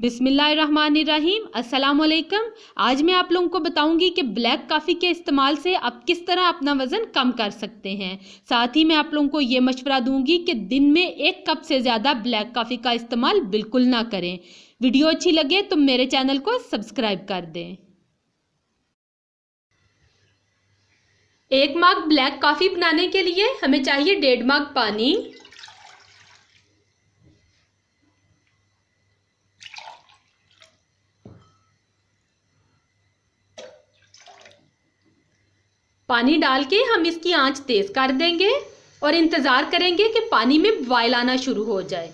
बिस्मिल्लाहिर्रहमानिर्रहीम। अस्सलाम वालेकुम। आज मैं आप लोगों को बताऊंगी कि ब्लैक कॉफ़ी के इस्तेमाल से आप किस तरह अपना वज़न कम कर सकते हैं। साथ ही मैं आप लोगों को ये मशवरा दूंगी कि दिन में 1 कप से ज़्यादा ब्लैक कॉफ़ी का इस्तेमाल बिल्कुल ना करें। वीडियो अच्छी लगे तो मेरे चैनल को सब्सक्राइब कर दें। 1 मग ब्लैक कॉफ़ी बनाने के लिए हमें चाहिए 1.5 मग पानी, पानी डाल के हम इसकी आंच तेज कर देंगे और इंतज़ार करेंगे कि पानी में बॉयल आना शुरू हो जाए।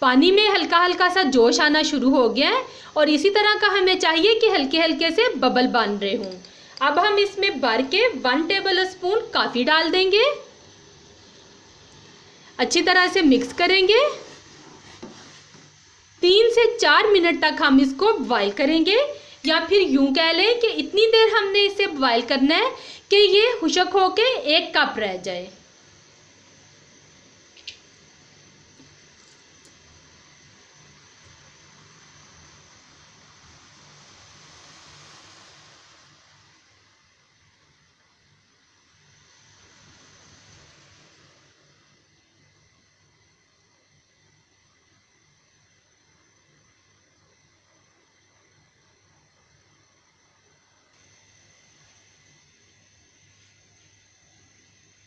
पानी में हल्का हल्का सा जोश आना शुरू हो गया है और इसी तरह का हमें चाहिए कि हल्के हल्के से बबल बन रहे हों। अब हम इसमें भर के 1 टेबल स्पून कॉफ़ी डाल देंगे, अच्छी तरह से मिक्स करेंगे। 3 से 4 मिनट तक हम इसको बॉयल करेंगे, या फिर यूं कह लें कि इतनी देर हमने इसे बॉयल करना है कि ये खुश्क होके 1 कप रह जाए।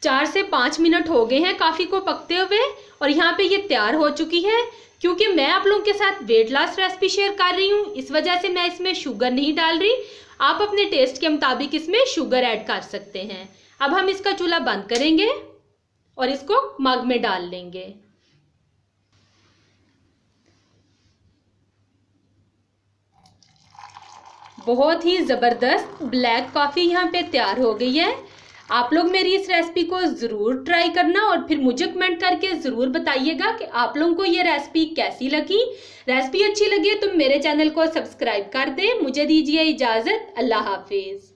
चार से 5 मिनट हो गए हैं कॉफ़ी को पकते हुए और यहाँ पे ये तैयार हो चुकी है। क्योंकि मैं आप लोगों के साथ वेट लॉस रेसिपी शेयर कर रही हूँ, इस वजह से मैं इसमें शुगर नहीं डाल रही। आप अपने टेस्ट के मुताबिक इसमें शुगर ऐड कर सकते हैं। अब हम इसका चूल्हा बंद करेंगे और इसको मग में डाल लेंगे। बहुत ही ज़बरदस्त ब्लैक कॉफ़ी यहाँ पे तैयार हो गई है। आप लोग मेरी इस रेसिपी को ज़रूर ट्राई करना और फिर मुझे कमेंट करके ज़रूर बताइएगा कि आप लोगों को ये रेसिपी कैसी लगी। रेसिपी अच्छी लगी तो मेरे चैनल को सब्सक्राइब कर दें। मुझे दीजिए इजाज़त। अल्लाह हाफिज़।